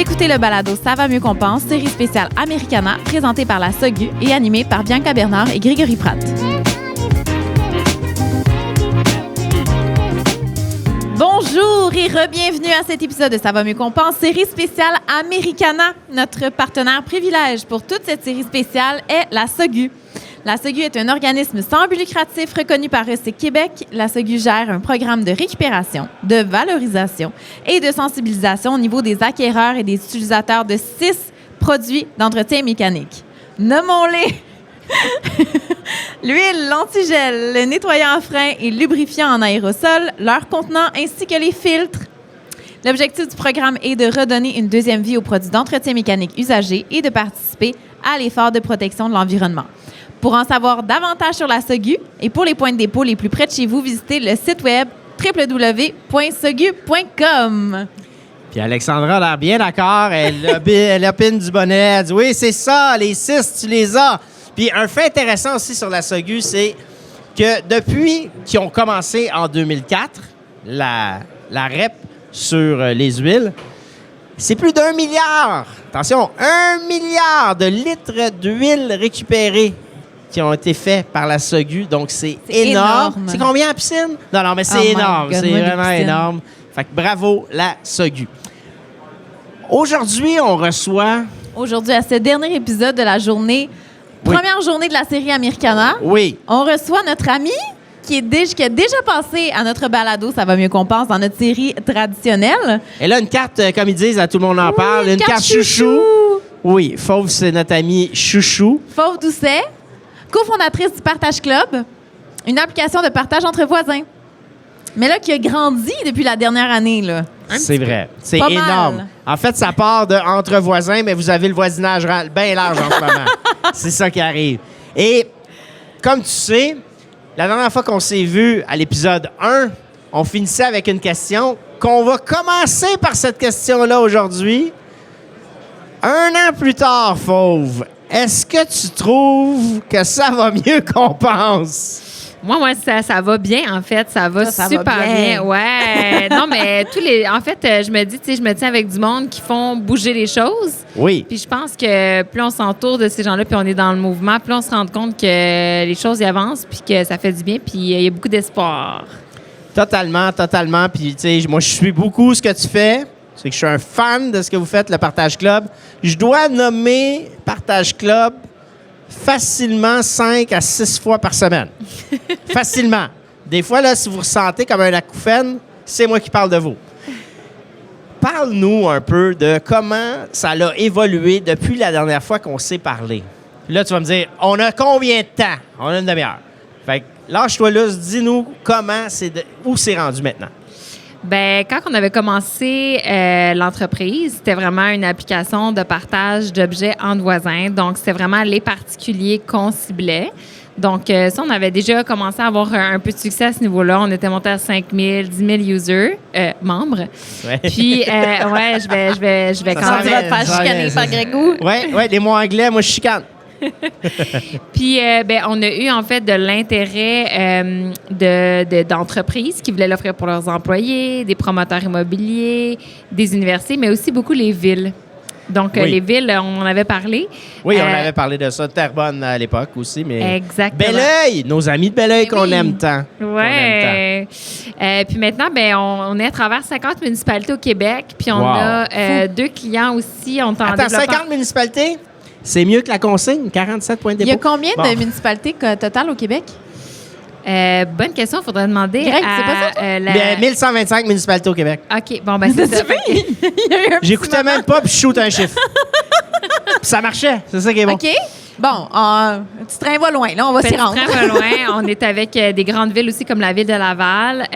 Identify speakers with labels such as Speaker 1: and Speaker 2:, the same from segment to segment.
Speaker 1: écoutez le balado Ça va mieux qu'on pense, série spéciale Americana, présentée par la SOGU et animée par Bianca Bernard et Grégory Pratt. Bonjour et re-bienvenue à cet épisode de Ça va mieux qu'on pense, série spéciale Americana. Notre partenaire privilège pour toute cette série spéciale est la SOGU. La SOGU est un organisme sans but lucratif reconnu par Recyc Québec. La SOGU gère un programme de récupération, de valorisation et de sensibilisation au niveau des acquéreurs et des utilisateurs de 6 produits d'entretien mécanique. Nommons-les l'huile, l'antigel, le nettoyant à frein et lubrifiant en aérosol, leurs contenants ainsi que les filtres. L'objectif du programme est de redonner une deuxième vie aux produits d'entretien mécanique usagés et de participer à l'effort de protection de l'environnement. Pour en savoir davantage sur la SOGU et pour les points de dépôt les plus près de chez vous, visitez le site web www.sogu.com.
Speaker 2: Puis Alexandra a l'air bien d'accord. Elle opine du bonnet. Elle dit « Oui, c'est ça, les 6, tu les as. » Puis un fait intéressant aussi sur la SOGU, c'est que depuis qu'ils ont commencé en 2004, la REP sur les huiles, c'est plus d'1 milliard. Attention, 1 milliard de litres d'huile récupérée qui ont été faits par la SOGU. Donc, c'est énorme. C'est combien la piscine? Non, mais c'est énorme. C'est vraiment énorme. Fait que bravo, la SOGU. Aujourd'hui, on reçoit...
Speaker 1: Aujourd'hui, à ce dernier épisode de la journée, première journée de la série Americana, on reçoit notre ami qui a déjà passé à notre balado, ça va mieux qu'on pense, dans notre série traditionnelle.
Speaker 2: Elle a une carte, comme ils disent, à tout le monde en parle, une carte chouchou. Oui, Fauve, c'est notre ami chouchou.
Speaker 1: Fauve Doucet, cofondatrice du Partage Club, une application de partage entre voisins. Mais là, qui a grandi depuis la dernière année, là.
Speaker 2: C'est vrai. C'est
Speaker 1: pas
Speaker 2: énorme.
Speaker 1: mal.
Speaker 2: En fait, ça part de entre voisins, mais vous avez le voisinage bien large en ce moment. C'est ça qui arrive. Et comme tu sais, la dernière fois qu'on s'est vu à l'épisode 1, on finissait avec une question qu'on va commencer par cette question-là aujourd'hui. 1 an plus tard, Fauve, est-ce que tu trouves que ça va mieux qu'on pense?
Speaker 3: Moi, ça va bien, en fait. Ça va super bien. Ouais. Non, mais en fait, je me dis, je me tiens avec du monde qui font bouger les choses.
Speaker 2: Oui.
Speaker 3: Puis je pense que plus on s'entoure de ces gens-là, puis on est dans le mouvement, plus on se rend compte que les choses y avancent, puis que ça fait du bien, puis il y a beaucoup d'espoir.
Speaker 2: Totalement. Puis, tu sais, moi, je suis beaucoup ce que tu fais. C'est que je suis un fan de ce que vous faites, le Partage Club. Je dois nommer Partage Club facilement 5 à 6 fois par semaine. Facilement. Des fois, là, si vous ressentez comme un acouphène, c'est moi qui parle de vous. Parle-nous un peu de comment ça a évolué depuis la dernière fois qu'on s'est parlé. Puis là, tu vas me dire, on a combien de temps? On a une demi-heure. Fait que lâche-toi là, dis-nous où c'est rendu maintenant.
Speaker 3: Bien, quand on avait commencé l'entreprise, c'était vraiment une application de partage d'objets entre voisins. Donc, c'était vraiment les particuliers qu'on ciblait. Donc, ça, on avait déjà commencé à avoir un peu de succès à ce niveau-là. On était monté à 5 000, 10 000 users, membres.
Speaker 2: Ouais.
Speaker 3: Puis, je vais quand
Speaker 1: Tu vas te faire chicaner par Grégou.
Speaker 2: Oui, les mots anglais, moi, je chicane.
Speaker 3: Puis, on a eu, en fait, de l'intérêt d'entreprises qui voulaient l'offrir pour leurs employés, des promoteurs immobiliers, des universités, mais aussi beaucoup les villes. Donc, les villes, on en avait parlé.
Speaker 2: Oui, on avait parlé de ça. Terrebonne à l'époque aussi, mais...
Speaker 3: Exactement.
Speaker 2: Belleuil! Nos amis de Belleuil qu'on aime tant.
Speaker 3: Oui. Puis maintenant, on est à travers 50 municipalités au Québec. Puis on a 2 clients aussi.
Speaker 2: Attends, 50 municipalités? C'est mieux que la consigne, 47 points de dépôt.
Speaker 1: Il y a combien de municipalités total au Québec?
Speaker 3: Bonne question, il faudrait demander.
Speaker 1: Greg, c'est pas ça?
Speaker 2: 1125 municipalités au Québec.
Speaker 3: OK, bon, c'est ça.
Speaker 2: J'écoutais même pas, puis je shoot un chiffre. Puis ça marchait, c'est ça qui est bon.
Speaker 1: OK. Bon, petit train va loin, là, on va s'y rendre.
Speaker 3: Petit train va loin. On est avec des grandes villes aussi, comme la ville de Laval.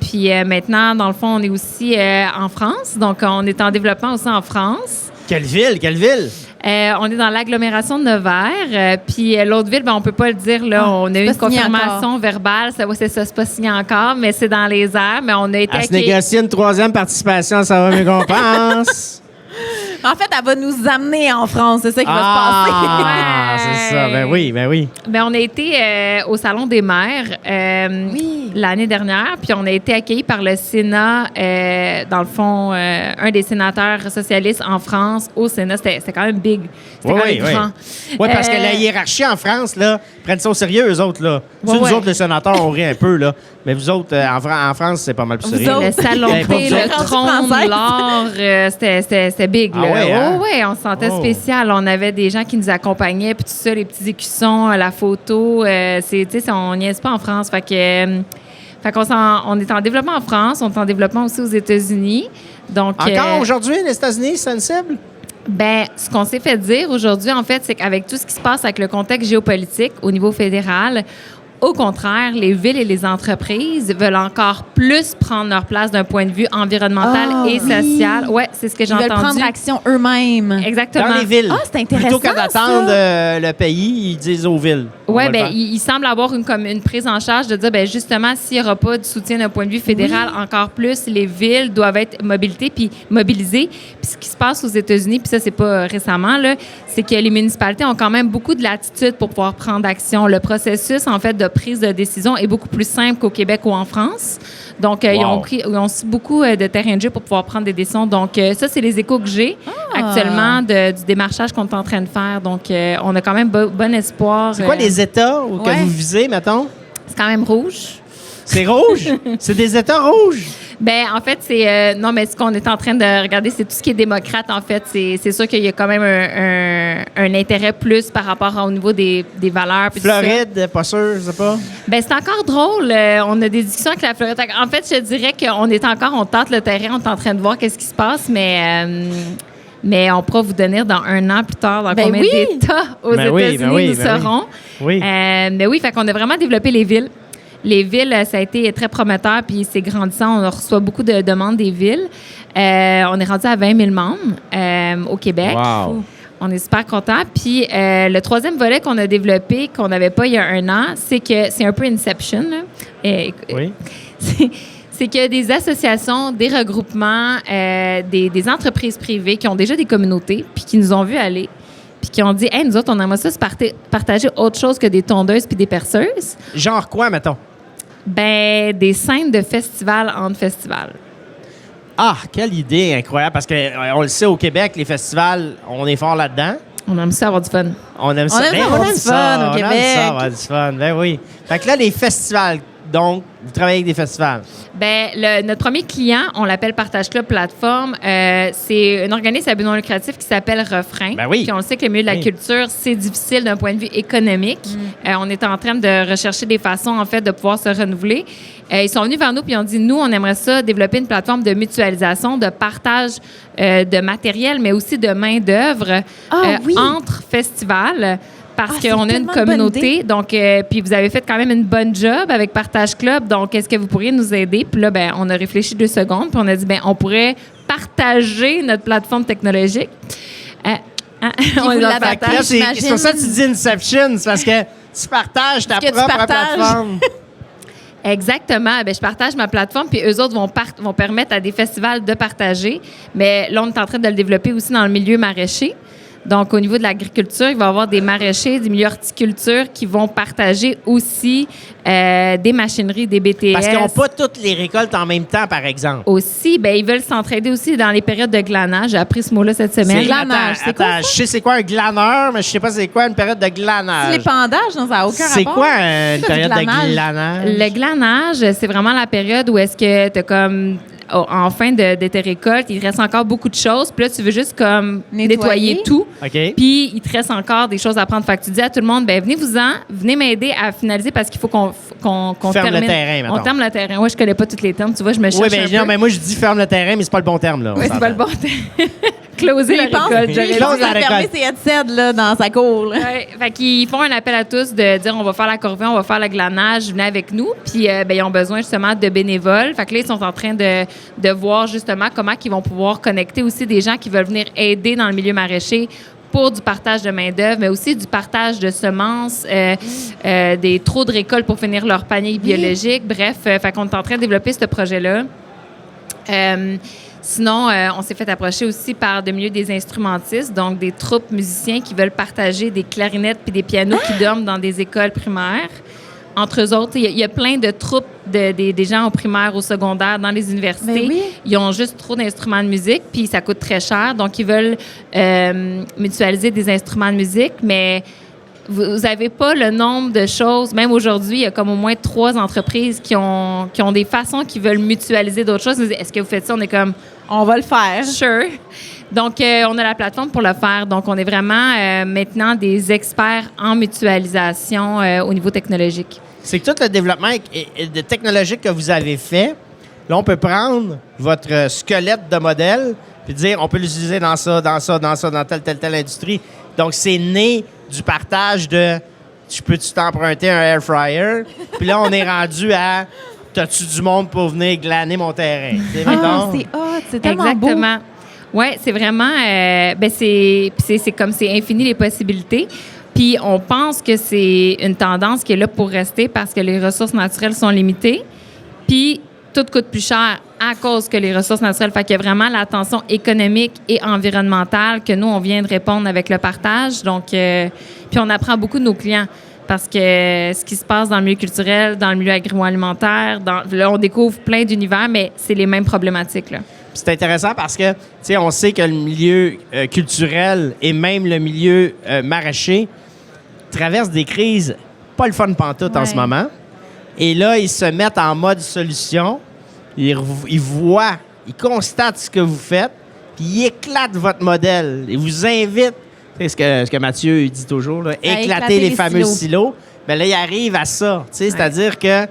Speaker 3: Puis maintenant, dans le fond, on est aussi en France. Donc, on est en développement aussi en France.
Speaker 2: Quelle ville?
Speaker 3: On est dans l'agglomération de Nevers. Puis l'autre ville, on ne peut pas le dire. Là, on a eu une confirmation verbale. C'est pas signé encore, mais c'est dans les airs. Mais on a été
Speaker 2: à se négocier une 3e participation, ça va mieux qu'on pense.
Speaker 1: En fait, elle va nous amener en France. C'est ça qui va se passer.
Speaker 2: Ah, c'est ça. Ben oui.
Speaker 3: Ben, on a été au Salon des maires l'année dernière, puis on a été accueillis par le Sénat, dans le fond, un des sénateurs socialistes en France au Sénat. C'était quand même big. C'était quand même grand.
Speaker 2: Oui, parce que la hiérarchie en France, là, prennent ça au sérieux, eux autres. Là.
Speaker 3: Ouais,
Speaker 2: Nous autres, les sénateurs, on rit un peu, là. Mais vous autres, en France, c'est pas mal plus sérieux.
Speaker 3: Le salon de thé, le trône, l'or, c'était big.
Speaker 2: Ah ouais, hein?
Speaker 3: Ouais, on se sentait spécial. On avait des gens qui nous accompagnaient, puis tout ça, les petits écussons, la photo. On niaise pas en France. Fait qu'on on est en développement en France, on est en développement aussi aux États-Unis. Donc,
Speaker 2: encore aujourd'hui, les États-Unis, c'est une cible?
Speaker 3: Ben, ce qu'on s'est fait dire aujourd'hui, en fait, c'est qu'avec tout ce qui se passe avec le contexte géopolitique au niveau fédéral, au contraire, les villes et les entreprises veulent encore plus prendre leur place d'un point de vue environnemental et social. Oui, c'est ce que j'ai entendu.
Speaker 1: Ils veulent prendre action eux-mêmes.
Speaker 3: Exactement.
Speaker 2: Dans les villes.
Speaker 1: Ah, c'est intéressant.
Speaker 2: Plutôt qu'à d'attendre le pays, ils disent aux villes.
Speaker 3: Oui, bien, il semble avoir une prise en charge de dire, ben justement, s'il n'y aura pas de soutien d'un point de vue fédéral, encore plus, les villes doivent être mobilisées. Puis ce qui se passe aux États-Unis, puis ça, c'est pas récemment, là, c'est que les municipalités ont quand même beaucoup de latitude pour pouvoir prendre action. Le processus, en fait, de prise de décision est beaucoup plus simple qu'au Québec ou en France. Donc, ils ont aussi beaucoup de terrain de jeu pour pouvoir prendre des décisions. Donc, ça, c'est les échos que j'ai actuellement du démarchage qu'on est en train de faire. Donc, on a quand même bon espoir.
Speaker 2: C'est quoi les États que vous visez, mettons?
Speaker 3: C'est quand même rouge.
Speaker 2: C'est rouge? C'est des États rouges?
Speaker 3: Ben en fait, c'est... non, mais ce qu'on est en train de regarder, c'est tout ce qui est démocrate, en fait. C'est sûr qu'il y a quand même un intérêt plus par rapport au niveau des valeurs.
Speaker 2: Floride, pas sûr, je sais pas.
Speaker 3: Ben c'est encore drôle. On a des discussions avec la Floride. En fait, je dirais on tente le terrain, on est en train de voir qu'est-ce qui se passe, mais on pourra vous donner dans un an plus tard dans combien d'États aux États-Unis nous serons.
Speaker 2: Oui.
Speaker 3: Mais oui, fait qu'on a vraiment développé les villes. Les villes, ça a été très prometteur, puis c'est grandissant. On reçoit beaucoup de demandes des villes. On est rendu à 20 000 membres au Québec.
Speaker 2: Wow.
Speaker 3: On est super contents. Puis le troisième volet qu'on a développé, qu'on n'avait pas il y a un an, c'est que c'est un peu Inception.
Speaker 2: Oui.
Speaker 3: C'est que des associations, des regroupements, des entreprises privées qui ont déjà des communautés, puis qui nous ont vu aller, puis qui ont dit, hey, nous autres, on aimerait ça se partager autre chose que des tondeuses puis des perceuses.
Speaker 2: Genre quoi, mettons?
Speaker 3: Ben, des scènes de festivals entre festivals.
Speaker 2: Ah, quelle idée incroyable, parce qu'on le sait, au Québec, les festivals, on est fort là-dedans.
Speaker 3: On aime ça avoir du fun.
Speaker 2: On aime ça.
Speaker 1: On aime avoir du fun au Québec.
Speaker 2: On aime ça avoir du fun, ben oui. Fait que là, les festivals, donc, vous travaillez avec des festivals.
Speaker 3: Ben, notre premier client, on l'appelle Partage Club Plateforme. C'est un organisme à but non lucratif qui s'appelle Refrain.
Speaker 2: Ben oui.
Speaker 3: Puis on le sait que le milieu de la culture, c'est difficile d'un point de vue économique. On est en train de rechercher des façons, en fait, de pouvoir se renouveler. Ils sont venus vers nous puis ils ont dit, nous, on aimerait ça développer une plateforme de mutualisation, de partage de matériel, mais aussi de main-d'œuvre entre festivals. Parce qu'on a une communauté. Donc, puis vous avez fait quand même une bonne job avec Partage Club. Donc, est-ce que vous pourriez nous aider? Puis là, ben, on a réfléchi 2 secondes. Puis on a dit, ben, on pourrait partager notre plateforme technologique.
Speaker 1: On la partage,
Speaker 2: c'est pour ça que tu dis Inception. C'est parce que tu partages ta propre plateforme.
Speaker 3: Exactement. Ben, je partage ma plateforme, puis eux autres vont permettre à des festivals de partager. Mais là, on est en train de le développer aussi dans le milieu maraîcher. Donc, au niveau de l'agriculture, il va y avoir des maraîchers, des milieux horticulture qui vont partager aussi des machineries, des BTS.
Speaker 2: Parce qu'ils n'ont pas toutes les récoltes en même temps, par exemple.
Speaker 3: Aussi, ben ils veulent s'entraider aussi dans les périodes de glanage. J'ai appris ce mot-là cette semaine.
Speaker 1: Glanage, c'est quoi ça?
Speaker 2: Je sais c'est quoi un glaneur, mais je sais pas c'est quoi une période de glanage.
Speaker 1: C'est l'épandage, non, ça n'a aucun rapport.
Speaker 2: C'est quoi une période de glanage?
Speaker 3: Le glanage, c'est vraiment la période où est-ce que tu as comme... en fin de tes récoltes, il te reste encore beaucoup de choses. Puis là, tu veux juste comme nettoyer tout.
Speaker 2: OK.
Speaker 3: Puis il te reste encore des choses à prendre. Fait que tu dis à tout le monde, ben venez-vous-en, venez m'aider à finaliser parce qu'il faut qu'on
Speaker 2: ferme
Speaker 3: termine.
Speaker 2: Le terrain, maintenant.
Speaker 3: On termine le terrain. Oui, je connais pas tous les termes. Tu vois, je me cherche un peu.
Speaker 2: Non, mais moi, je dis ferme le terrain, mais c'est pas le bon terme, là.
Speaker 3: Oui, c'est pas le bon terme. Closer la récolte.
Speaker 1: Il pense à fermer ses headsets là, dans sa cour.
Speaker 3: Ouais, fait qu'ils font un appel à tous de dire on va faire la corvée, on va faire le glanage, venez avec nous. Puis ben, ils ont besoin justement de bénévoles. Fait que là, ils sont en train de voir justement comment ils vont pouvoir connecter aussi des gens qui veulent venir aider dans le milieu maraîcher pour du partage de main-d'œuvre, mais aussi du partage de semences, des trous de récolte pour finir leur panier biologique. Bref, fait qu'on est en train de développer ce projet-là. Sinon, on s'est fait approcher aussi par de milieu des instrumentistes, donc des troupes musiciens qui veulent partager des clarinettes puis des pianos qui dorment dans des écoles primaires. Entre eux autres, il y a plein de troupes des gens au primaire, au secondaire, dans les universités.
Speaker 1: Ben oui.
Speaker 3: Ils ont juste trop d'instruments de musique, puis ça coûte très cher. Donc, ils veulent mutualiser des instruments de musique, mais vous n'avez pas le nombre de choses. Même aujourd'hui, il y a comme au moins 3 entreprises qui ont des façons qui veulent mutualiser d'autres choses. Est-ce que vous faites ça? On est comme...
Speaker 1: On va le faire.
Speaker 3: Sure. Donc, on a la plateforme pour le faire. Donc, on est vraiment maintenant des experts en mutualisation au niveau technologique.
Speaker 2: C'est que tout le développement technologique que vous avez fait, là, on peut prendre votre squelette de modèle puis dire, on peut l'utiliser dans telle industrie. Donc, c'est né du partage de « peux-tu t'emprunter un air fryer? » Puis là, on est rendu à « T'as-tu du monde pour venir glaner mon terrain? »
Speaker 1: C'est hot, c'est tellement
Speaker 3: Exactement. Oui, c'est vraiment... c'est comme c'est infini les possibilités. Puis on pense que c'est une tendance qui est là pour rester parce que les ressources naturelles sont limitées. Puis tout coûte plus cher à cause que les ressources naturelles. Fait qu'il y a vraiment la tension économique et environnementale que nous, on vient de répondre avec le partage. Donc, puis on apprend beaucoup de nos clients parce que ce qui se passe dans le milieu culturel, dans le milieu agroalimentaire, là, on découvre plein d'univers, mais c'est les mêmes problématiques, là.
Speaker 2: C'est intéressant parce que, tu sais, on sait que le milieu culturel et même le milieu maraîcher traversent des crises pas le fun pantoute en ce moment. Et là, ils se mettent en mode solution. Ils voient, ils constatent ce que vous faites, puis ils éclatent votre modèle. Ils vous invitent, c'est ce que Mathieu dit toujours, là, éclater les fameux silos. Bien là, ils arrivent à ça. C'est-à-dire que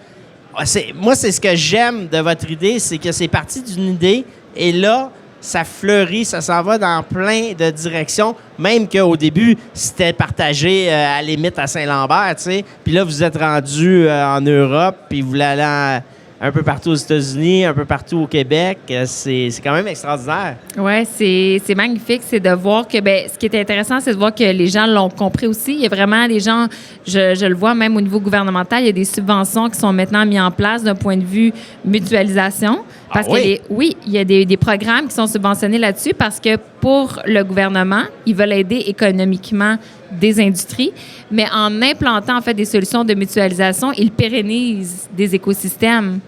Speaker 2: moi, c'est ce que j'aime de votre idée, c'est que c'est parti d'une idée et là, ça fleurit, ça s'en va dans plein de directions, même qu'au début, c'était partagé à la limite à Saint-Lambert, tu sais. Puis là, vous êtes rendu en Europe, puis vous voulez aller un peu partout aux États-Unis, un peu partout au Québec. C'est quand même extraordinaire.
Speaker 3: Oui, c'est magnifique. C'est de voir que, ce qui est intéressant, c'est de voir que les gens l'ont compris aussi. Il y a vraiment des gens, je le vois même au niveau gouvernemental, il y a des subventions qui sont maintenant mises en place d'un point de vue mutualisation. Parce il y a des programmes qui sont subventionnés là-dessus parce que pour le gouvernement, ils veulent aider économiquement des industries, mais en implantant en fait des solutions de mutualisation, ils pérennisent des écosystèmes.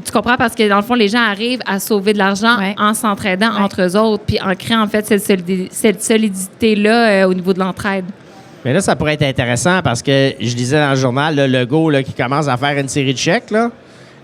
Speaker 3: Tu comprends? Parce que dans le fond, les gens arrivent à sauver de l'argent en s'entraidant entre eux autres, puis en créant en fait cette solidité-là au niveau de l'entraide.
Speaker 2: Mais là, ça pourrait être intéressant parce que je lisais dans le journal le Legault là, qui commence à faire une série de chèques, là.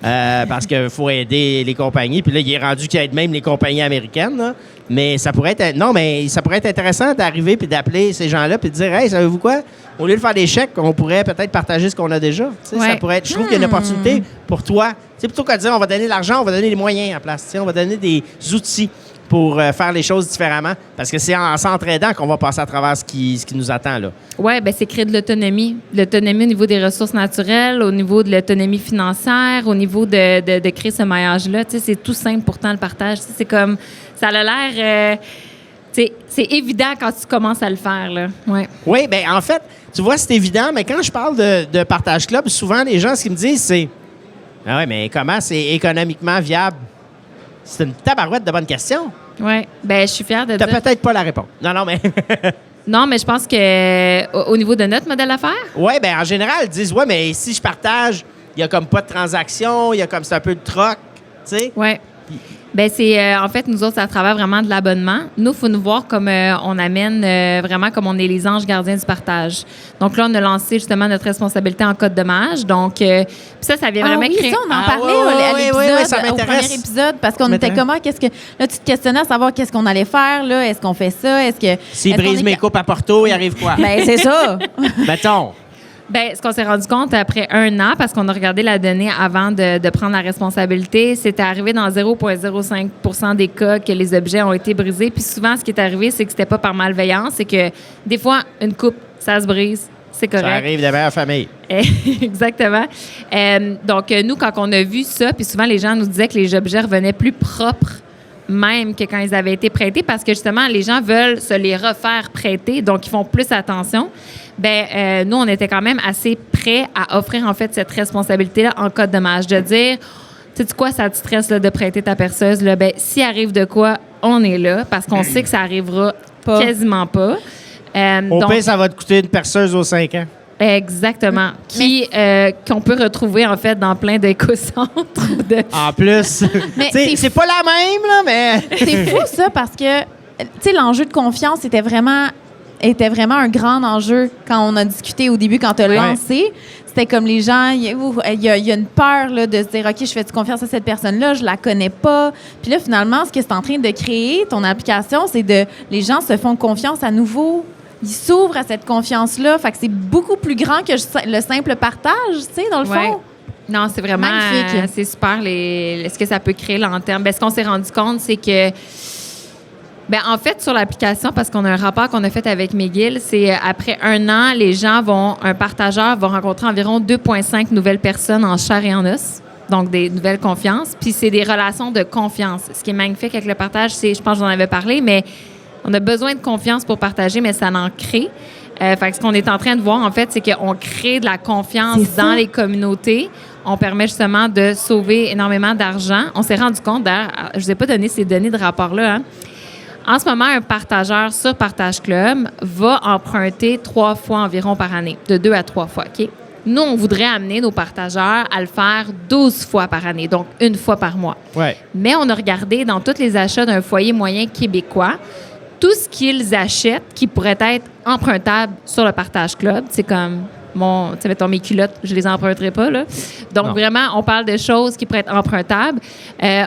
Speaker 2: Parce qu'il faut aider les compagnies. Puis là, il est rendu qu'il aide même les compagnies américaines. Là. Mais ça pourrait être... Non, mais ça pourrait être intéressant d'arriver puis d'appeler ces gens-là puis de dire « Hey, savez-vous quoi? Au lieu de faire des chèques, on pourrait peut-être partager ce qu'on a déjà. » Ça pourrait être... Je trouve qu'il y a une opportunité pour toi. T'sais, plutôt que de dire « On va donner de l'argent, on va donner les moyens en place. » On va donner des outils pour faire les choses différemment. Parce que c'est en s'entraidant qu'on va passer à travers ce qui nous attend, là.
Speaker 3: Oui, c'est créer de l'autonomie. L'autonomie au niveau des ressources naturelles, au niveau de l'autonomie financière, au niveau de créer ce maillage-là. C'est tout simple pourtant le partage. C'est comme... Ça a l'air... c'est évident quand tu commences à le faire, là. Ouais.
Speaker 2: Oui, bien, en fait, tu vois, c'est évident, mais quand je parle de partage club, souvent, les gens, ce qu'ils me disent, c'est « Ah oui, mais comment c'est économiquement viable? » C'est une tabarouette de bonnes questions.
Speaker 3: Oui. Je suis fière de dire...
Speaker 2: T'as peut-être pas la réponse. Non, mais...
Speaker 3: Non, mais je pense que au niveau de notre modèle d'affaires...
Speaker 2: Oui, bien, en général, ils disent « Ouais, mais si je partage, il y a comme pas de transaction, il y a comme c'est un peu de troc, tu sais. »
Speaker 3: Oui. C'est en fait, nous autres, c'est à travers vraiment de l'abonnement. Nous, il faut nous voir comme on amène vraiment comme on est les anges gardiens du partage. Donc là, on a lancé justement notre responsabilité en cas de dommage. Donc, ça vient vraiment créer...
Speaker 1: ça, on en parlait
Speaker 2: ça
Speaker 1: au premier épisode parce qu'on était comment? Qu'est-ce que là, tu te questionnais à savoir qu'est-ce qu'on allait faire, là? Est-ce qu'on fait ça? Est-ce que...
Speaker 2: S'il brise mes coupes à Porto, il arrive quoi?
Speaker 1: C'est ça!
Speaker 2: Mettons.
Speaker 3: Ce qu'on s'est rendu compte après 1 an, parce qu'on a regardé la donnée avant de prendre la responsabilité, c'était arrivé dans 0,05 % des cas que les objets ont été brisés. Puis souvent, ce qui est arrivé, c'est que c'était pas par malveillance, c'est que des fois, une coupe, ça se brise, c'est correct.
Speaker 2: Ça arrive de la meilleure famille.
Speaker 3: Exactement. Donc, nous, quand on a vu ça, puis souvent, les gens nous disaient que les objets revenaient plus propres même que quand ils avaient été prêtés, parce que justement, les gens veulent se les refaire prêter, donc ils font plus attention. Nous, on était quand même assez prêts à offrir en fait cette responsabilité-là en cas de dommage, de dire, sais quoi, ça te stresse là, de prêter ta perceuse, là, ben, s'il arrive de quoi, on est là parce qu'on sait que ça arrivera quasiment pas.
Speaker 2: Au pire, ça va te coûter une perceuse aux 5 ans.
Speaker 3: Exactement. Qu'on peut retrouver, en fait, dans plein d'éco-centres.
Speaker 2: En plus.
Speaker 1: Mais
Speaker 2: c'est pas la même, là, mais...
Speaker 1: C'est fou, ça, parce que, tu sais, l'enjeu de confiance était vraiment un grand enjeu quand on a discuté au début, quand tu as lancé. C'était comme les gens, il y a une peur là, de se dire, OK, je fais confiance à cette personne-là, je la connais pas. Puis là, finalement, ce que c'est en train de créer, ton application, c'est les gens se font confiance à nouveau. Ils s'ouvrent à cette confiance-là. Fait que c'est beaucoup plus grand que le simple partage, tu sais, dans le fond.
Speaker 3: Non, c'est vraiment...
Speaker 1: magnifique.
Speaker 3: C'est super ce que ça peut créer long terme. Ben, ce qu'on s'est rendu compte, c'est que en fait, sur l'application, parce qu'on a un rapport qu'on a fait avec McGill, c'est après 1 an, un partageur va rencontrer environ 2,5 nouvelles personnes en chair et en os. Donc, des nouvelles confiances. Puis, c'est des relations de confiance. Ce qui est magnifique avec le partage, c'est, je pense que j'en avais parlé, mais on a besoin de confiance pour partager, mais ça en crée. Fait que ce qu'on est en train de voir, en fait, c'est qu'on crée de la confiance dans les communautés. On permet justement de sauver énormément d'argent. On s'est rendu compte, d'ailleurs, je ne vous ai pas donné ces données de rapport-là, hein. En ce moment, un partageur sur Partage Club va emprunter 3 fois environ par année, de 2 à 3 fois. OK? Nous, on voudrait amener nos partageurs à le faire 12 fois par année, donc 1 fois par mois.
Speaker 2: Ouais.
Speaker 3: Mais on a regardé dans tous les achats d'un foyer moyen québécois, tout ce qu'ils achètent qui pourrait être empruntable sur le Partage Club. C'est comme... tu sais, mettons, mes culottes, je les emprunterai pas, là. Donc, vraiment, on parle de choses qui pourraient être empruntables.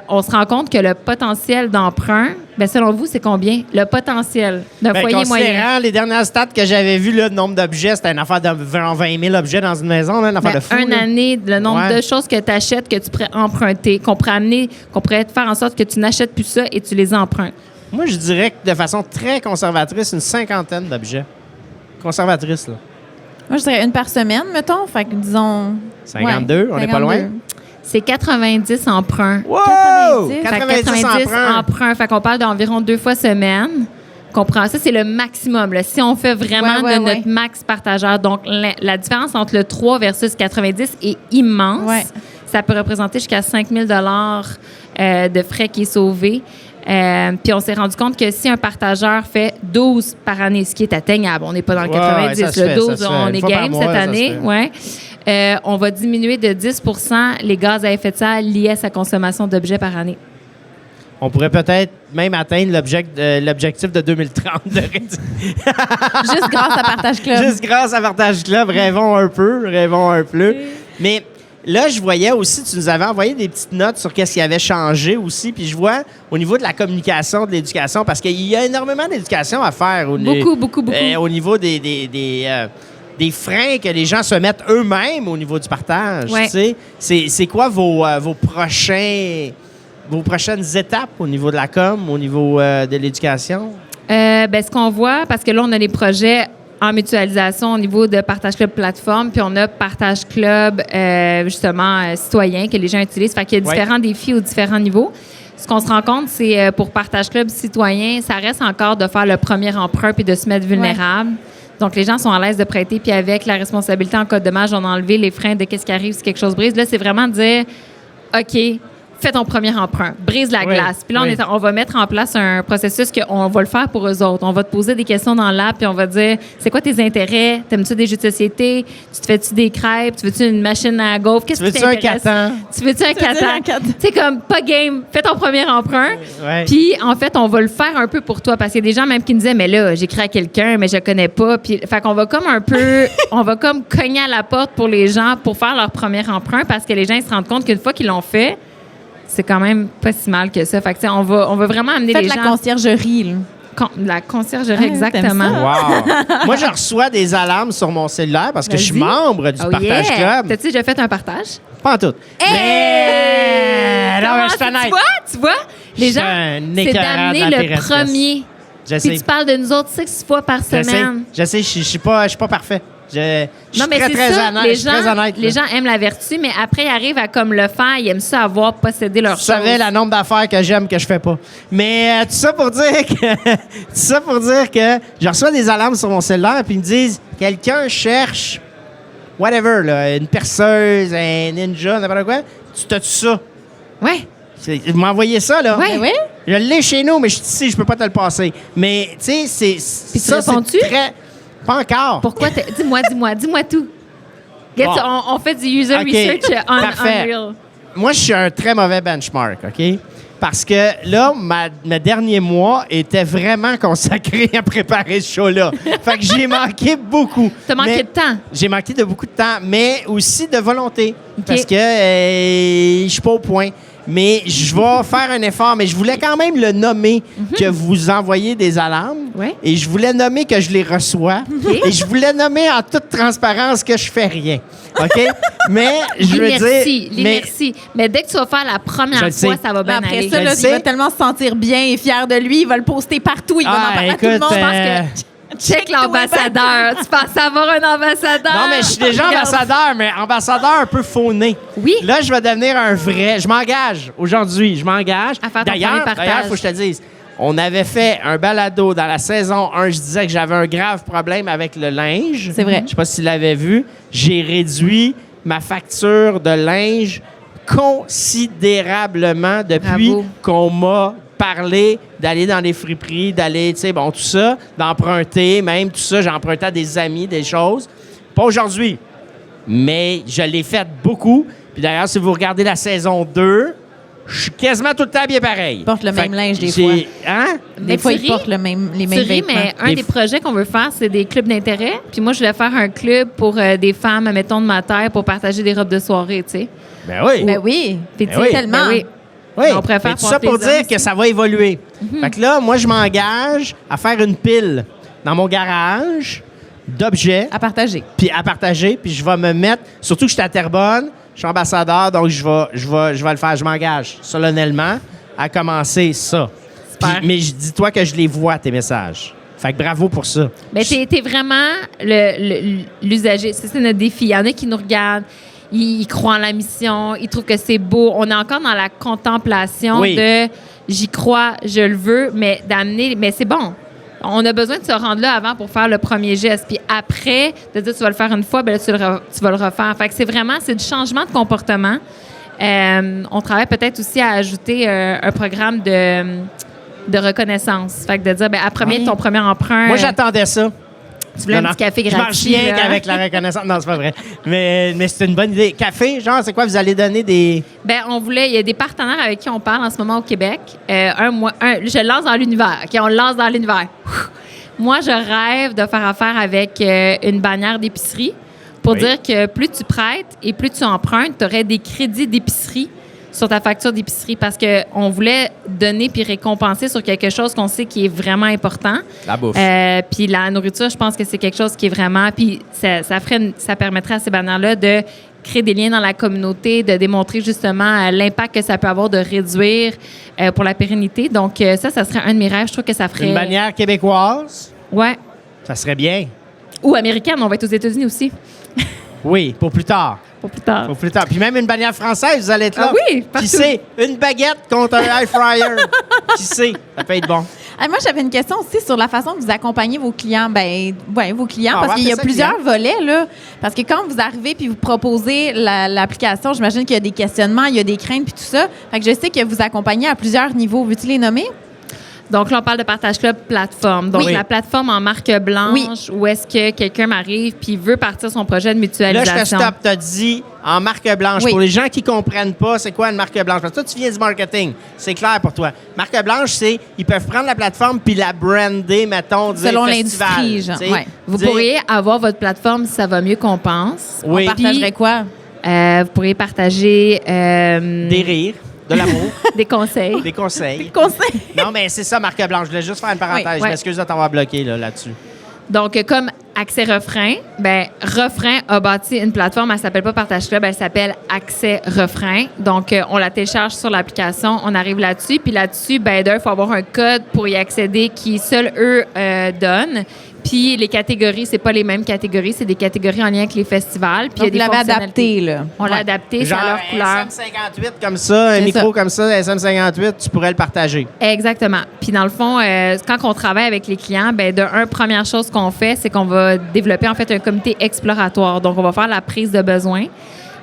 Speaker 3: On se rend compte que le potentiel d'emprunt, selon vous, c'est combien? Le potentiel d'un foyer moyen.
Speaker 2: Les dernières stats que j'avais vues, le nombre d'objets, c'était une affaire de 20 000 objets dans une maison, là, une affaire de fou.
Speaker 3: Une année, le nombre de choses que tu achètes, que tu pourrais emprunter, qu'on pourrait faire en sorte que tu n'achètes plus ça et tu les empruntes.
Speaker 2: Moi, je dirais que de façon très conservatrice, une 50aine d'objets. Conservatrice, là.
Speaker 1: Moi, je dirais 1 par semaine, mettons. Fait que, disons...
Speaker 2: 52, on n'est pas loin.
Speaker 3: C'est 90 emprunts.
Speaker 2: Wow!
Speaker 3: 90 emprunts. Fait qu'on parle d'environ 2 fois semaine. Comprends? Ça, c'est le maximum. Là. Si on fait vraiment notre max partageur, donc la différence entre le 3 versus 90 est immense.
Speaker 1: Ouais.
Speaker 3: Ça peut représenter jusqu'à 5 000 de frais qui est sauvé. Puis on s'est rendu compte que si un partageur fait 12 par année, ce qui est atteignable, on n'est pas dans le 90, le 12, on est game cette année, on va diminuer de 10 les gaz à effet de serre liés à sa consommation d'objets par année.
Speaker 2: On pourrait peut-être même atteindre l'objectif de 2030.
Speaker 1: Juste grâce à Partage Club.
Speaker 2: Juste grâce à Partage Club. Rêvons un peu. Mais là, je voyais aussi, tu nous avais envoyé des petites notes sur qu'est-ce qui avait changé aussi. Puis je vois au niveau de la communication, de l'éducation, parce qu'il y a énormément d'éducation à faire.
Speaker 3: Beaucoup.
Speaker 2: Au niveau des freins que les gens se mettent eux-mêmes au niveau du partage.
Speaker 3: Ouais.
Speaker 2: Tu sais. C'est quoi vos prochaines étapes au niveau de la com, au niveau de l'éducation?
Speaker 3: Ce qu'on voit, parce que là, on a des projets en mutualisation au niveau de Partage Club plateforme, puis on a Partage Club, citoyen que les gens utilisent. Fait qu'il y a différents défis aux différents niveaux. Ce qu'on se rend compte, c'est pour Partage Club citoyen, ça reste encore de faire le premier emprunt puis de se mettre vulnérable. Donc, les gens sont à l'aise de prêter, puis avec la responsabilité en cas de dommage, on a enlevé les freins de qu'est-ce qui arrive si quelque chose brise. Là, c'est vraiment de dire, OK, fais ton premier emprunt, brise la glace. Puis là, on va mettre en place un processus qu'on va le faire pour eux autres. On va te poser des questions dans l'app, puis on va dire, c'est quoi tes intérêts? T'aimes-tu des jeux de société? Tu te fais-tu des crêpes? Tu veux-tu une machine à golf? Qu'est-ce qui t'intéresse? Tu veux-tu un Catan? Tu sais, comme, pas game, fais ton premier emprunt. Puis, en fait, on va le faire un peu pour toi, parce qu'il y a des gens même qui nous disaient, mais là, j'écris à quelqu'un, mais je connais pas. Puis, fait qu'on va comme un peu, on va comme cogner à la porte pour les gens pour faire leur premier emprunt, parce que les gens ils se rendent compte qu'une fois qu'ils l'ont fait, c'est quand même pas si mal que ça. Fait que, on va vraiment amener les gens...
Speaker 1: Faites la conciergerie, là.
Speaker 3: La conciergerie, exactement.
Speaker 2: Wow! Moi, je reçois des alarmes sur mon cellulaire parce que je suis membre du Partage Club.
Speaker 3: T'as-tu déjà fait un partage?
Speaker 2: Pas en tout.
Speaker 3: Mais... Non, je suis honnête. Tu vois? Les gens, c'est d'amener le premier. Puis tu parles de nous autres 6 fois par semaine.
Speaker 2: Je sais, je suis pas parfait. Je suis très honnête.
Speaker 3: Les gens aiment la vertu, mais après, ils arrivent à comme le faire. Ils aiment ça avoir possédé leur chose.
Speaker 2: Tu savais le nombre d'affaires que j'aime que je fais pas. Mais tout ça pour dire que je reçois des alarmes sur mon cellulaire puis ils me disent quelqu'un cherche whatever, là, une perceuse, un ninja, n'importe quoi. Tu t'as-tu ça?
Speaker 3: Ouais.
Speaker 2: Vous m'envoyez ça, là?
Speaker 3: Ouais.
Speaker 1: Oui?
Speaker 2: Je l'ai chez nous, mais je suis ici, je peux pas te le passer. Mais, tu sais,
Speaker 3: tu
Speaker 2: ça, c'est
Speaker 3: réponds-tu?
Speaker 2: très... Pas encore.
Speaker 3: Pourquoi? Dis-moi tout. Bon. On fait du user
Speaker 2: OK.
Speaker 3: research on
Speaker 2: Parfait.
Speaker 3: Unreal.
Speaker 2: Moi, je suis un très mauvais benchmark, OK? Parce que là, mes derniers mois étaient vraiment consacrés à préparer ce show-là. Fait que j'ai manqué beaucoup.
Speaker 3: T'as manqué
Speaker 2: Mais
Speaker 3: de temps.
Speaker 2: J'ai manqué de beaucoup de temps, mais aussi de volonté.
Speaker 3: OK.
Speaker 2: Parce que je suis pas au point. Mais je vais faire un effort. Mais je voulais quand même le nommer que vous envoyez des alarmes.
Speaker 3: Ouais.
Speaker 2: Et je voulais nommer que je les reçois.
Speaker 3: OK.
Speaker 2: Et je voulais nommer en toute transparence que je fais rien. OK? Mais je veux dire...
Speaker 3: L'inertie. Mais dès que tu vas faire la
Speaker 2: Je
Speaker 3: première
Speaker 2: le
Speaker 3: fois,
Speaker 2: sais.
Speaker 3: ça va bien
Speaker 1: Après
Speaker 3: aller.
Speaker 1: ça,
Speaker 2: Je
Speaker 1: là,
Speaker 2: le
Speaker 1: il va
Speaker 2: sais.
Speaker 1: tellement se sentir bien et fier de lui. Il va le poster partout. Il va en parler à tout le monde.
Speaker 2: écoute,
Speaker 1: Je pense que...
Speaker 3: Check l'ambassadeur. Tu penses avoir un ambassadeur?
Speaker 2: Non, mais je suis déjà
Speaker 3: Regarde.
Speaker 2: ambassadeur, mais ambassadeur un peu faux-né.
Speaker 3: Oui.
Speaker 2: Là, je vais devenir un vrai. Je m'engage aujourd'hui. Je m'engage.
Speaker 3: À faire ton
Speaker 2: D'ailleurs,
Speaker 3: premier partage.
Speaker 2: il faut que je te dise, on avait fait un balado dans la saison 1. Je disais que j'avais un grave problème avec le linge.
Speaker 1: C'est vrai.
Speaker 2: Je sais pas si tu l'avais vu. J'ai réduit ma facture de linge considérablement depuis
Speaker 3: Bravo.
Speaker 2: qu'on m'a parlé d'aller dans les friperies, d'aller, tu sais, bon, tout ça, d'emprunter, même tout ça. J'ai emprunté à des amis, des choses. Pas aujourd'hui, mais je l'ai fait beaucoup. Puis d'ailleurs, si vous regardez la saison 2, je suis quasiment tout le temps bien pareil.
Speaker 1: Il porte le même
Speaker 2: que
Speaker 1: linge des
Speaker 2: j'ai-
Speaker 1: fois.
Speaker 2: Hein?
Speaker 1: Des
Speaker 3: Mais
Speaker 1: fois,
Speaker 3: tu
Speaker 1: il
Speaker 3: ris?
Speaker 1: porte les mêmes
Speaker 3: Tu ris,
Speaker 1: vêtements.
Speaker 3: mais un
Speaker 2: Des
Speaker 3: des
Speaker 2: f-
Speaker 3: projets qu'on veut faire, c'est des clubs d'intérêt. Puis moi, je voulais faire un club pour des femmes, mettons, de ma terre, pour partager des robes de soirée, tu sais.
Speaker 2: Ben oui.
Speaker 1: Ben oui.
Speaker 3: Puis
Speaker 2: Ben
Speaker 3: tu sais,
Speaker 2: oui.
Speaker 1: Tellement.
Speaker 3: ben oui.
Speaker 2: Oui,
Speaker 3: On préfère
Speaker 2: mais tout ça
Speaker 3: porter
Speaker 2: pour
Speaker 3: les
Speaker 2: dire
Speaker 3: hommes
Speaker 2: que
Speaker 3: aussi.
Speaker 2: ça va évoluer. Fait que là, moi, je m'engage à faire une pile dans mon garage d'objets
Speaker 1: À partager.
Speaker 2: puis à partager, puis je vais me mettre... Surtout que je suis à Terrebonne, je suis ambassadeur, donc je vais le faire. Je m'engage solennellement à commencer ça.
Speaker 3: Super.
Speaker 2: Puis- mais dis-toi que je les vois, tes messages. Fait que bravo pour ça.
Speaker 3: Mais t'es vraiment l'usager. C'est ça notre défi. Il y en a qui nous regardent, ils croient en la mission, ils trouvent que c'est beau. On est encore dans la contemplation
Speaker 2: Oui.
Speaker 3: de j'y crois, je le veux, mais d'amener. Mais c'est bon. On a besoin de se rendre là avant pour faire le premier geste. Puis après, de dire tu vas le faire une fois, ben là, tu vas le refaire. Fait que c'est du changement de comportement. On travaille peut-être aussi à ajouter un programme de reconnaissance. Fait que de dire, ben, à
Speaker 1: Oui.
Speaker 3: ton premier emprunt.
Speaker 2: Moi, j'attendais ça.
Speaker 3: Tu voulais un petit café
Speaker 2: Je
Speaker 3: gratuit.
Speaker 2: marche rien
Speaker 3: là.
Speaker 2: qu'avec la reconnaissance. Non, c'est pas vrai. Mais c'est une bonne idée. Café, genre, c'est quoi? Vous allez donner des...
Speaker 3: Ben, il y a des partenaires avec qui on parle en ce moment au Québec. Je lance dans l'univers. OK, on le lance dans l'univers. Moi, je rêve de faire affaire avec une bannière d'épicerie pour
Speaker 2: Oui.
Speaker 3: dire que plus tu prêtes et plus tu empruntes, tu aurais des crédits d'épicerie sur ta facture d'épicerie parce qu'on voulait donner puis récompenser sur quelque chose qu'on sait qui est vraiment important.
Speaker 2: La bouffe.
Speaker 3: Puis la nourriture, je pense que c'est quelque chose qui est vraiment... Puis ça permettrait à ces bannières-là de créer des liens dans la communauté, de démontrer justement l'impact que ça peut avoir de réduire pour la pérennité. Donc ça serait un de mes rêves. Je trouve que ça ferait...
Speaker 2: Une bannière québécoise,
Speaker 3: Ouais.
Speaker 2: ça serait bien.
Speaker 3: Ou américaine, on va être aux États-Unis aussi,
Speaker 2: Oui, pour plus tard.
Speaker 3: pour plus tard.
Speaker 2: Pour plus tard. Puis même une bannière française, vous allez être là.
Speaker 3: Ah oui, partout.
Speaker 2: Qui sait? Une baguette contre un air fryer. Qui sait? Ça peut être bon.
Speaker 1: Moi, j'avais une question aussi sur la façon que vous accompagnez vos clients. Ben, ouais, vos clients,
Speaker 2: Ah, on va
Speaker 1: parce qu'il y a
Speaker 2: appeler ça
Speaker 1: plusieurs volets, là. Parce que quand vous arrivez puis vous proposez l'application, j'imagine qu'il y a des questionnements, il y a des craintes puis tout ça. Fait que je sais que vous accompagnez à plusieurs niveaux. Veux-tu les nommer?
Speaker 3: Donc là, on parle de Partage Club plateforme. Donc
Speaker 2: Oui.
Speaker 3: la plateforme en marque blanche
Speaker 1: Oui.
Speaker 3: où est-ce que quelqu'un m'arrive puis veut partir son projet de
Speaker 2: Là,
Speaker 3: mutualisation.
Speaker 2: je te stoppe. T'as dit en marque blanche.
Speaker 1: Oui.
Speaker 2: Pour les gens qui comprennent pas, c'est quoi une marque blanche? Parce que toi, tu viens du marketing. C'est clair pour toi. Marque blanche, c'est ils peuvent prendre la plateforme puis la brander, mettons, dire
Speaker 1: Selon
Speaker 2: festival,
Speaker 1: l'industrie, genre.
Speaker 2: tu sais.
Speaker 1: Ouais.
Speaker 3: Vous
Speaker 2: Dire-
Speaker 3: pourriez avoir votre plateforme si ça va mieux qu'on pense.
Speaker 2: Oui.
Speaker 1: On partagerait quoi?
Speaker 3: Vous pourriez partager
Speaker 2: Des rires, de l'amour,
Speaker 3: des conseils.
Speaker 2: des conseils.
Speaker 1: Conseil.
Speaker 2: Non, mais c'est ça, marque blanche. Je voulais juste faire une parenthèse.
Speaker 3: Oui,
Speaker 2: Je
Speaker 3: ouais.
Speaker 2: m'excuse de t'avoir bloqué là-dessus.
Speaker 3: Donc, comme Accès Refrain, ben Refrain a bâti une plateforme, elle s'appelle pas Partage Club, elle s'appelle Accès Refrain. Donc, on la télécharge sur l'application, on arrive là-dessus. Puis là-dessus, ben d'un, il faut avoir un code pour y accéder qui seuls eux donnent. Puis les catégories, c'est pas les mêmes catégories, c'est des catégories en lien avec les festivals. Puis il y a
Speaker 1: Donc, vous
Speaker 3: des
Speaker 1: l'avez
Speaker 3: fonctionnalités.
Speaker 1: adapté, là.
Speaker 3: On l'a adapté, c'est à leur couleur.
Speaker 2: SM58 comme ça, un
Speaker 1: C'est
Speaker 2: micro
Speaker 1: ça.
Speaker 2: comme ça, SM58, tu pourrais le partager.
Speaker 3: Exactement. Puis dans le fond, quand on travaille avec les clients, ben première chose qu'on fait, c'est qu'on va développer en fait un comité exploratoire. Donc on va faire la prise de besoin.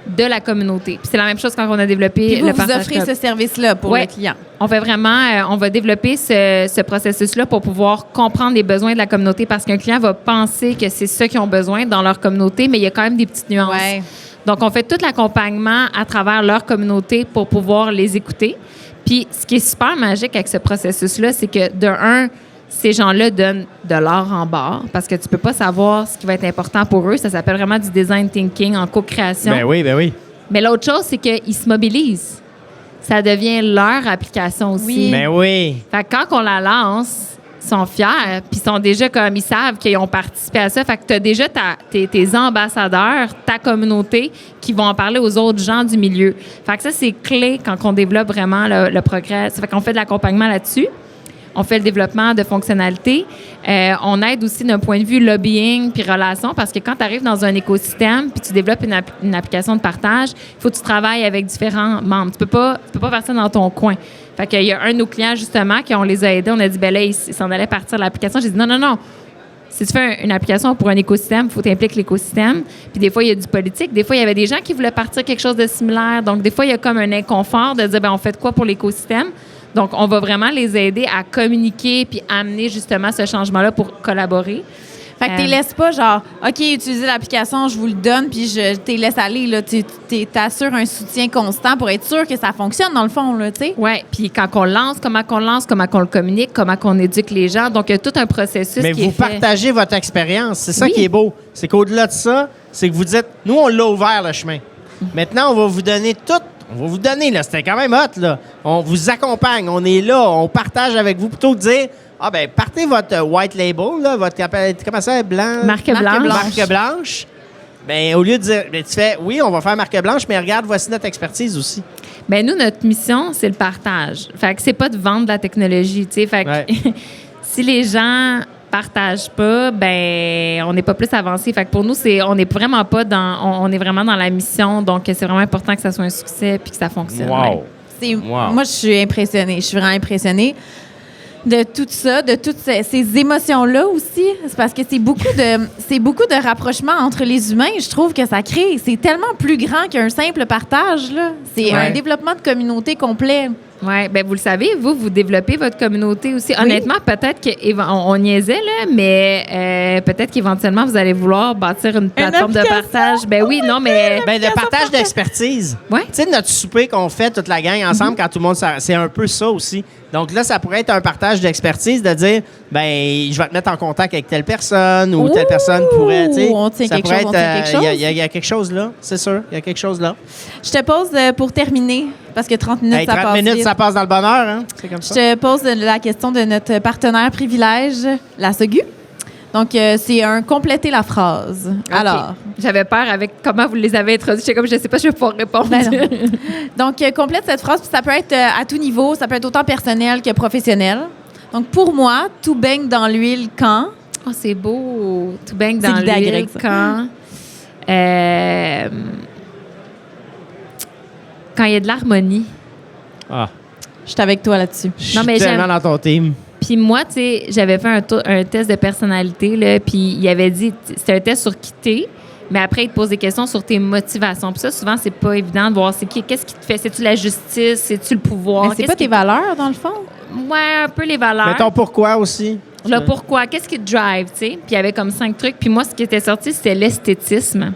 Speaker 3: de la communauté. Puis c'est la même chose quand on a développé
Speaker 1: Puis
Speaker 3: le
Speaker 1: vous
Speaker 3: partage
Speaker 1: offrez
Speaker 3: club.
Speaker 1: ce service-là pour
Speaker 3: Ouais.
Speaker 1: le client.
Speaker 3: On fait vraiment, on va développer ce processus-là pour pouvoir comprendre les besoins de la communauté parce qu'un client va penser que c'est ça qu'ils ont besoin dans leur communauté, mais il y a quand même des petites nuances.
Speaker 1: Ouais.
Speaker 3: Donc, on fait tout l'accompagnement à travers leur communauté pour pouvoir les écouter. Puis, ce qui est super magique avec ce processus-là, c'est que, de un, ces gens-là donnent de l'or en barre parce que tu peux pas savoir ce qui va être important pour eux. Ça s'appelle vraiment du design thinking en co-création.
Speaker 2: Ben oui, ben oui.
Speaker 3: Mais l'autre chose, c'est qu'ils se mobilisent. Ça devient leur application aussi.
Speaker 1: Oui.
Speaker 2: Ben oui.
Speaker 3: Fait que quand on la lance, ils sont fiers, puis ils sont déjà comme, ils savent qu'ils ont participé à ça. Fait que tu as déjà tes ambassadeurs, ta communauté qui vont en parler aux autres gens du milieu. Fait que ça, c'est clé quand on développe vraiment le progrès. Ça fait qu'on fait de l'accompagnement là-dessus. On fait le développement de fonctionnalités. On aide aussi d'un point de vue lobbying puis relations parce que quand tu arrives dans un écosystème puis tu développes une application de partage, il faut que tu travailles avec différents membres. Tu peux pas faire ça dans ton coin. Fait qu'il y a un de nos clients, justement, on les a aidés. On a dit, ben là, ils s'en allaient partir l'application. J'ai dit, non. Si tu fais une application pour un écosystème, il faut t'impliquer l'écosystème. Puis des fois, il y a du politique. Des fois, il y avait des gens qui voulaient partir quelque chose de similaire. Donc, des fois, il y a comme un inconfort de dire, ben on fait de quoi pour l'écosystème? Donc, on va vraiment les aider à communiquer puis amener justement ce changement-là pour collaborer.
Speaker 1: Fait que tu laisses pas genre, OK, utilisez l'application, je vous le donne, puis je te laisse aller. Là. Tu t'assures un soutien constant pour être sûr que ça fonctionne, dans le fond, là, tu sais.
Speaker 3: Oui, puis quand on lance, comment qu'on le communique, comment qu'on éduque les gens. Donc, il y a tout un processus
Speaker 2: Mais
Speaker 3: qui
Speaker 2: vous
Speaker 3: est fait.
Speaker 2: partagez votre expérience. C'est ça
Speaker 3: Oui.
Speaker 2: qui est beau. C'est qu'au-delà de ça, c'est que vous dites, nous, on l'a ouvert le chemin. Maintenant, on va vous donner tout. On va vous donner, là. C'était quand même hot, là. On vous accompagne. On est là. On partage avec vous plutôt que de dire, ah, ben partez votre white label, là, votre, comment ça, blanc?
Speaker 3: Marque blanche.
Speaker 2: Marque blanche. Ben, au lieu de dire, ben, tu fais, oui, on va faire marque blanche, mais regarde, voici notre expertise aussi.
Speaker 3: Bien, nous, notre mission, c'est le partage. Fait que c'est pas de vendre de la technologie, tu sais. Fait que
Speaker 2: Ouais.
Speaker 3: si les gens partagent pas, ben on n'est pas plus avancé. Fait que pour nous, on n'est vraiment pas on est vraiment dans la mission. Donc, c'est vraiment important que ça soit un succès puis que ça fonctionne. Ouais.
Speaker 2: Wow.
Speaker 1: Moi, je suis impressionnée. Je suis vraiment impressionnée de tout ça, de toutes ces émotions-là aussi. C'est parce que c'est beaucoup de rapprochement entre les humains. Je trouve que ça crée. C'est tellement plus grand qu'un simple partage, là. C'est un développement de communauté complet.
Speaker 3: Oui, bien, vous le savez, vous développez votre communauté aussi. Honnêtement, peut-être qu'on niaisait, là, mais peut-être qu'éventuellement, vous allez vouloir bâtir une plateforme de partage. Ben oui, non, mais.
Speaker 2: Ben, de partage d'expertise.
Speaker 3: Ouais.
Speaker 2: Tu sais, notre souper qu'on fait toute la gang ensemble quand tout le monde, c'est un peu ça aussi. Donc là, ça pourrait être un partage d'expertise de dire, ben, je vais te mettre en contact avec telle personne ou telle personne pourrait, tu sais.
Speaker 1: On tient
Speaker 2: ça
Speaker 1: quelque
Speaker 2: pourrait
Speaker 1: chose,
Speaker 2: être,
Speaker 1: on tient quelque chose.
Speaker 2: Il y a quelque chose là, c'est sûr. Il y a quelque chose là.
Speaker 1: Je te pose pour terminer, parce que 30 minutes,
Speaker 2: Hey,
Speaker 1: ça
Speaker 2: 30
Speaker 1: passe
Speaker 2: minutes,
Speaker 1: vite.
Speaker 2: ça passe dans le bonheur, hein? C'est comme
Speaker 1: Je
Speaker 2: ça.
Speaker 1: te pose la question de notre partenaire privilège, la SOGU. Donc, c'est un compléter la phrase. Alors,
Speaker 3: J'avais peur avec comment vous les avez introduits. J'étais comme, je sais pas, je vais pouvoir répondre.
Speaker 1: ben non. Donc, complète cette phrase, puis ça peut être à tout niveau, ça peut être autant personnel que professionnel. Donc, pour moi, tout baigne dans l'huile quand...
Speaker 3: Oh, c'est beau. Tout baigne
Speaker 1: C'est
Speaker 3: dans
Speaker 1: l'idée à
Speaker 3: l'huile
Speaker 1: Greg, ça.
Speaker 3: quand il y a de l'harmonie.
Speaker 2: Ah,
Speaker 1: Je suis avec toi là-dessus.
Speaker 2: je suis
Speaker 3: Non, mais
Speaker 2: tellement dans ton team.
Speaker 3: Puis moi, tu sais, j'avais fait un test de personnalité, là, puis il avait dit, c'était un test sur qui t'es, mais après, il te pose des questions sur tes motivations. Puis ça, souvent, c'est pas évident de voir qu'est-ce qui te fait. C'est-tu la justice? C'est-tu le pouvoir?
Speaker 1: Mais c'est
Speaker 3: Qu'est-ce
Speaker 1: pas tes
Speaker 3: qui-
Speaker 1: valeurs, dans le fond?
Speaker 3: Ouais, un peu les valeurs.
Speaker 2: Mais ton pourquoi aussi.
Speaker 3: Le pourquoi, qu'est-ce qui te drive, tu sais? Puis il y avait comme 5 trucs. Puis moi, ce qui était sorti, c'était l'esthétisme.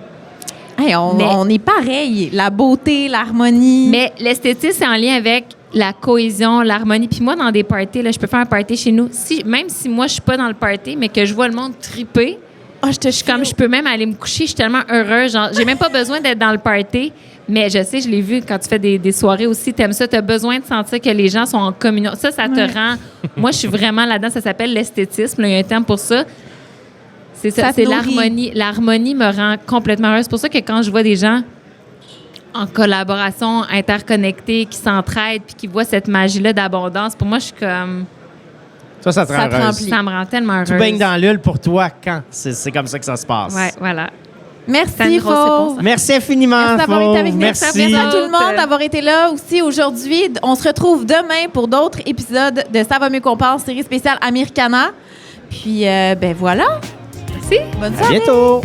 Speaker 1: Hey, on est pareil. La beauté, l'harmonie.
Speaker 3: Mais l'esthétisme, c'est en lien avec la cohésion, l'harmonie. Puis moi, dans des parties, là, je peux faire un party chez nous. Même si moi, je suis pas dans le party, mais que je vois le monde triper, je peux même aller me coucher. Je suis tellement heureuse. Genre, j'ai même pas besoin d'être dans le party. Mais je sais, je l'ai vu quand tu fais des soirées aussi. T'aimes ça, t'as besoin de sentir que les gens sont en communion. Ça te rend... Moi, je suis vraiment là-dedans. Ça s'appelle l'esthétisme. Là, il y a un terme pour ça. C'est ça,
Speaker 1: Ça te
Speaker 3: c'est
Speaker 1: nourrit.
Speaker 3: l'harmonie. L'harmonie me rend complètement heureuse. C'est pour ça que quand je vois des gens en collaboration, interconnectés, qui s'entraident puis qui voient cette magie-là d'abondance, pour moi, je suis comme...
Speaker 2: Ça te
Speaker 1: Ça
Speaker 2: rend
Speaker 1: te
Speaker 2: heureuse.
Speaker 1: remplit.
Speaker 3: Ça me rend tellement heureuse.
Speaker 2: Tu baignes dans l'huile pour toi quand? C'est comme ça que ça se passe.
Speaker 3: Ouais, voilà. C'est
Speaker 1: Merci,
Speaker 3: une grosse réponse.
Speaker 1: Fauve.
Speaker 2: Merci infiniment,
Speaker 1: Merci d'avoir
Speaker 2: Fauve.
Speaker 1: été avec nous.
Speaker 2: Merci.
Speaker 1: Merci à tout le monde d'avoir été là aussi aujourd'hui. On se retrouve demain pour d'autres épisodes de Ça va mieux qu'on pense, série spéciale Americana. Puis, ben voilà.
Speaker 3: Merci.
Speaker 1: Bonne
Speaker 2: À
Speaker 1: soirée.
Speaker 2: bientôt.